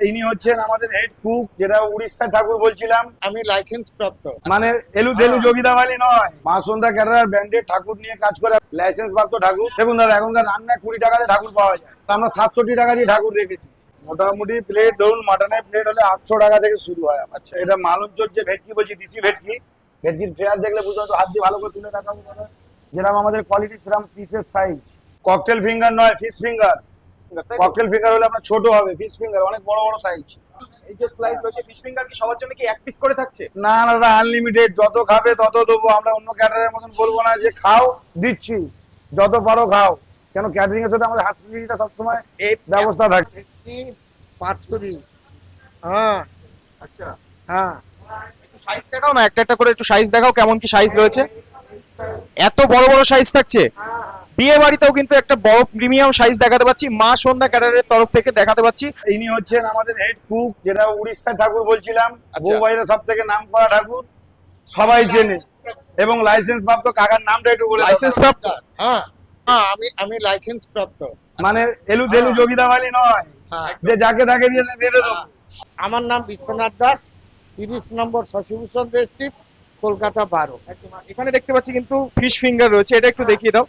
ইনি হচ্ছেন আমাদের হেড কুক, যেটা উড়িষ্যা ঠাকুর বলছিলাম। আমি লাইসেন্স প্রাপ্ত, মানে এলু দেলু যোগিদাবালি নয়, মা সন্ধ্যা ক্যাটারার ব্র্যান্ডেড ঠাকুর নিয়ে কাজ করে লাইসেন্স প্রাপ্ত ঠাকুর। দেখুন দাদা, এখনকার রান্নায় 20 টাকাতে ঠাকুর পাওয়া যায়, তো আমরা 67 টাকা দিয়ে ঠাকুর রেখেছি। মোটামুটি প্লেট ধরুন, মাটনের প্লেট হলে 800 টাকা থেকে শুরু হয়। আচ্ছা, এটা মালঞ্চর যে ভেটকি বলছি, দেশি ভেটকি, ভেটকির ফেয়ার দেখলে বুঝতে পারছো, হাত দিয়ে ভালো করে তুলে দেখাবো দাদা। যেরকম আমাদের কোয়ালিটি সেরকম পিসের সাইজ। ককটেল ফিঙ্গার নয়, ফিশ ফিঙ্গার। ককটেল ফিঙ্গার হলে আপনার ছোট হবে, ফিশ ফিঙ্গার অনেক বড় বড় সাইজ। এই যে স্লাইস রয়েছে ফিশ ফিঙ্গার, কি সবার জন্য কি এক পিস করে থাকছে? না না দাদা, আনলিমিটেড, যত খাবে তত দেবো। আমরা অন্য ক্যাটারের মতন বলবো না যে খাও দিচ্ছি, যত পারো খাও। কেন ক্যাটারিং এর সাথে আমাদের হসপিটালিটিটা সবসময় এই ব্যবস্থা থাকে। পাঁচশোরি। হ্যাঁ আচ্ছা, হ্যাঁ, একটু সাইজ দেখাও না, একটা একটা করে একটু সাইজ দেখাও, কেমন কি সাইজ রয়েছে। এত বড় বড় সাইজ থাকছে। বিয়ে বাড়িতেও কিন্তু একটা বড় প্রিমিয়াম সাইজ দেখাতে পাচ্ছি, মা সন্ধ্যা ক্যাটারের তরফ থেকে দেখাতে পাচ্ছি। ইনি হচ্ছেন আমাদের হেড কুক, যেটা উড়িষ্যা ঠাকুর বলছিলাম। আচ্ছা। বউবাইরে সব থেকে নাম করা ঠাকুর, সবাই চেনে। এবং লাইসেন্স প্রাপ্ত কাকার নামটা একটু বলে দাও। লাইসেন্স প্রাপ্ত। হ্যাঁ হ্যাঁ, আমি লাইসেন্স প্রাপ্ত। মানে এলু দেলু যোগিদাবালি নয়, হ্যাঁ, যে যাকে তাকে দিয়ে দেবো। আমার নাম বিশ্বনাথ দাস, 30 নম্বর শশীভূষণ দে স্ট্রিট, কলকাতা 12। এখানে দেখতে পাচ্ছি কিন্তু ফিশ ফিঙ্গার রয়েছে, এটা একটু দেখিয়ে দাও।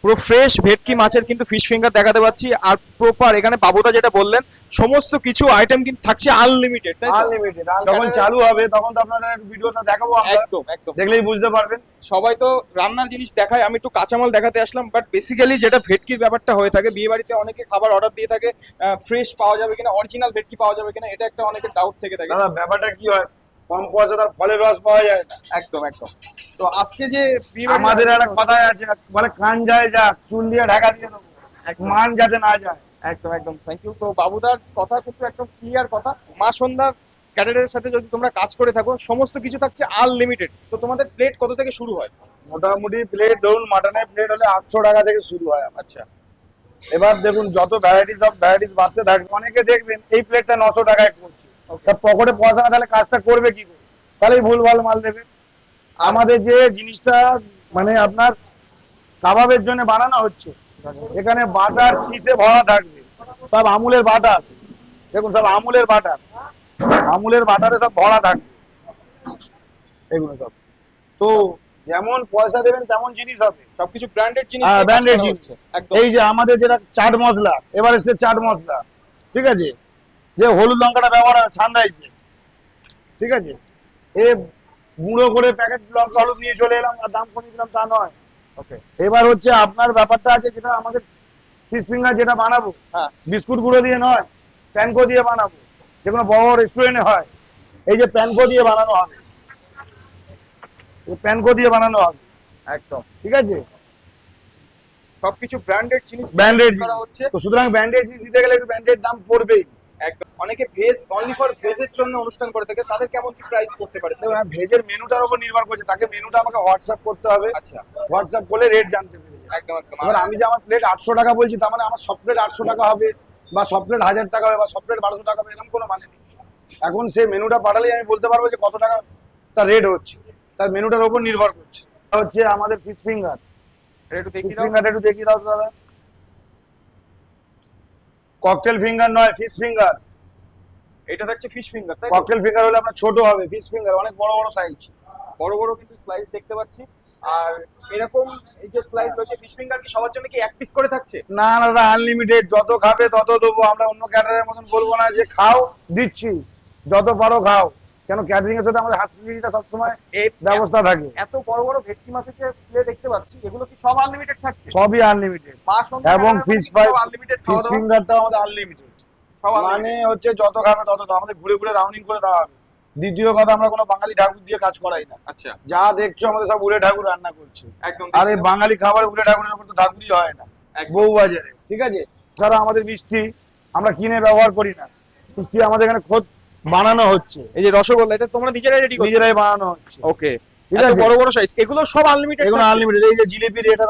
পুরো ফ্রেশ ভেটকি মাছের কিন্তু ফিশ ফিঙ্গার দেখাতে পাচ্ছি। আর প্রপার এখানে বাবুদা যেটা বললেন, সমস্ত কিছু আইটেম কিন্তু থাকছে আনলিমিটেড, তাই তো? আনলিমিটেড। যখন চালু হবে তখন তো আপনাদের ভিডিওটা দেখাবো আমরা, একদম একদম। দেখলেই বুঝতে পারবেন। সবাই তো রান্নার জিনিস দেখায়, আমি একটু কাঁচামাল দেখাতে আসলাম। বাট বেসিক্যালি যেটা ভেটকির ব্যাপারটা হয়ে থাকে, বিয়ে বাড়িতে অনেকে খাবার অর্ডার দিয়ে থাকে, ফ্রেশ পাওয়া যাবে কিনা, অরিজিনাল ভেটকি পাওয়া যাবে কিনা, এটা একটা অনেকের ডাউট থেকে থাকে। দাদা ব্যাপারটা কি হয়, কম পয়সা তার ফলের রস পাওয়া যায় না। একদম একদম। তো আজকে যে বিয়ে বাড়ি- আমাদের একটা কথাই আছে, বলে কান যায় যাক, চুন দিয়ে ঢাকা দিয়ে দেবো, মান যাতে না যায়। একদম একদম, থ্যাংক ইউ। তো বাবুদার কথা কিন্তু একদম ক্লিয়ার কথা। মা সন্ধ্যার ক্যাডারের সাথে যদি তোমরা কাজ করে থাকো, সমস্ত কিছু থাকছে আনলিমিটেড। তো তোমাদের প্লেট কত থেকে শুরু হয়? মোটামুটি প্লেট ধরুন, মাটনের প্লেট হলে 800 টাকা থেকে শুরু হয়। আচ্ছা, এবার দেখুন, যত ভ্যারাইটিস অফ ভ্যারাইটিস বাড়তে থাকবে। অনেকে দেখবেন এই প্লেটটা 900 টাকায় করছে, তা পকেটে পয়সা না, তাহলে কাজটা করবে কি করে? তাহলেই ভুলভাল মাল দেবে। আমাদের যে জিনিসটা মানে আপনার কাবাবের জন্য বানানো হচ্ছে, এখানে বাটার চিজে ভরা থাকবে, সব আমুলের বাটার। দেখুন, সব আমুলের বাটার, আমুলের বাটারে সব ভরা থাকবে এগুলো সব। তো যেমন পয়সা দেবেন তেমন জিনিস হবে, সবকিছু ব্র্যান্ডেড জিনিস, হ্যাঁ, ব্র্যান্ডেড করা জিনিস। হচ্ছে। একদম। এই যে আমাদের যেটা চাট মশলা, এভারেস্টের চাট মশলা, ঠিক আছে, যে হলুদ লঙ্কাটা ব্যবহার হয় সানরাইসে, ঠিক আছে, এ গুঁড়ো করে প্যাকেট লঙ্কা হলুদ নিয়ে চলে এলাম আর দাম কমিয়ে দিলাম, তা নয়। ওকে। এবার হচ্ছে আপনার ব্যাপারটা আছে, যেটা আমাদের ফিশ ফিঙ্গার যেটা বানাবো, হ্যাঁ। বিস্কুট গুঁড়ো দিয়ে নয়, প্যানকো দিয়ে বানাবো। যেগুলো বড় বড় রেস্টুরেন্টে হয়, এই যে প্যানকো দিয়ে বানানো হবে, প্যানকো দিয়ে বানানো হবে, একদম। ঠিক আছে, সবকিছু ব্র্যান্ডেড জিনিস ব্র্যান্ডেড করা হচ্ছে। তো সুতরাং ব্র্যান্ডেড জিনিস দিতে গেলে একটু ব্র্যান্ডেড দাম পড়বেই। একদম। অনেকে ভেজ, অনলি ফর ভেজের জন্য অনুষ্ঠান করে থাকে, তাদের কেমন কি প্রাইস করতে পারে? দেখুন, ভেজের মেনুটার উপর নির্ভর করছে, তাকে মেনুটা আমাকে হোয়াটসঅ্যাপ করতে হবে। আচ্ছা, হোয়াটসঅ্যাপ করলে রেট জানতে পেরে যাবে। একদম একদম। এবার আমি যে আমার প্লেট 800 টাকা বলছি, তার মানে আমার সব প্লেট 800 টাকা হবে, বা সব প্লেট 1000 টাকা হবে, বা সব প্লেট 1200 টাকা হবে, এরকম কোনো মানে নেই। এখন সে মেনুটা পাঠালেই আমি বলতে পারবো যে কত টাকা তার রেট হচ্ছে, তার মেনুটার উপর নির্ভর করছে। এটা হচ্ছে আমাদের ফিশ ফিঙ্গার। এটা একটু ফিশ দেখিয়ে দাও। ফিঙ্গারটা একটু দেখিয়ে দাও তো দাদা। ককটেল ফিঙ্গার নয়, ফিশ ফিঙ্গার। এটা থাকছে ফিশ ফিঙ্গার, তাই তো? ককটেল ফিঙ্গার হলে আপনার ছোট হবে, ফিশ ফিঙ্গার অনেক বড় বড় সাইজ। বড় বড় কিন্তু স্লাইস দেখতে পাচ্ছি। আর এরকম এই যে স্লাইস রয়েছে ফিশ ফিঙ্গার, কি সবার জন্য কি এক পিস করে থাকছে? না না দাদা, আনলিমিটেড, যত খাবে তত দেবো। আমরা অন্য ক্যাটারের মতন বলবো না যে খাও দিচ্ছি, যত পারো খাও। কেন ক্যাটারিং এর সাথে আমাদের হসপিটালিটিটা সবসময় এই ব্যবস্থা থাকে। এত বড় বড় ভেটকি মাছের যে প্লেট দেখতে পাচ্ছি, এগুলো কি সব আনলিমিটেড থাকছে? সবই আনলিমিটেড, মা সন্ধ্যা এবং ক্যাটারার ফিশ মধ্যে ফ্রাই, সব আনলিমিটেড ফিশ খাওয়া দাওয়া? ফিঙ্গারটাও আমাদের আনলিমিটেড। সব মানে unlimited। হচ্ছে যত খাবে তত দাও, আমাদের ঘুরে ঘুরে রাউন্ডিং করে দেওয়া হবে। দ্বিতীয় কথা, আমরা কোনো বাঙালি ঠাকুর দিয়ে কাজ করাই না। আচ্ছা, যা দেখছো আমাদের সব উড়ে ঠাকুর রান্না করছে। একদম। আর এই বাঙালি খাবার উড়ে ঠাকুরের উপর তো ঠাকুরই হয় না, একদম। বউ বাজারে, ঠিক আছে। ছাড়া আমাদের মিষ্টি আমরা কিনে ব্যবহার করি না, মিষ্টি আমাদের এখানে খোদ বানানো হচ্ছে, এই যে রসগোল্লা, এটা তোমরা নিজেরাই রেডি করো? নিজেরাই বানানো হচ্ছে। ওকে, ঠিক এত আছে, বড় বড় সাইজ, এগুলো সব আনলিমিটেড? এগুলো আনলিমিটেড। এই যে জিলিপির এটা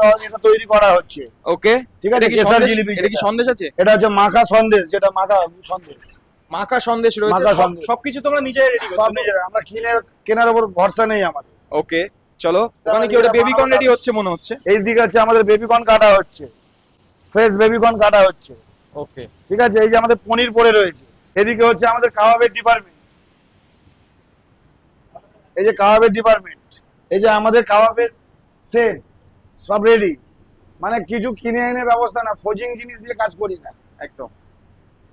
তৈরি করা হচ্ছে, ওকে, ঠিক আছে, এটা কি কেশর সন্দেশ? জিলিপি এটা কি যেটা। সন্দেশ আছে? এটা হচ্ছে মাখা সন্দেশ, যেটা মাখা সন্দেশ, মাখা সন্দেশ রয়েছে। মাখা সন্দেশ। সবকিছু তোমরা নিজেরাই রেডি সব করছো? নিজেরা, আমরা কেনার উপর ভরসা নেই আমাদের। ওকে, চলো। ওখানে কি ওটা বেবিকর্ন রেডি হচ্ছে মনে হচ্ছে? এই দিকে হচ্ছে আমাদের বেবিকর্ন কাটা হচ্ছে, ফ্রেশ বেবিকর্ন কাটা হচ্ছে। ওকে। ঠিক আছে, এই যে আমাদের পনির পড়ে রয়েছে, এদিকে হচ্ছে আমাদের কাবাবের ডিপার্টমেন্ট, এই যে কাবাবের ডিপার্টমেন্ট, এই যে আমাদের কাবাবের সেট সব রেডি, মানে কিছু কিনে এনে ব্যবস্থা না, ফোজিং জিনিস দিয়ে কাজ করি না। একদম।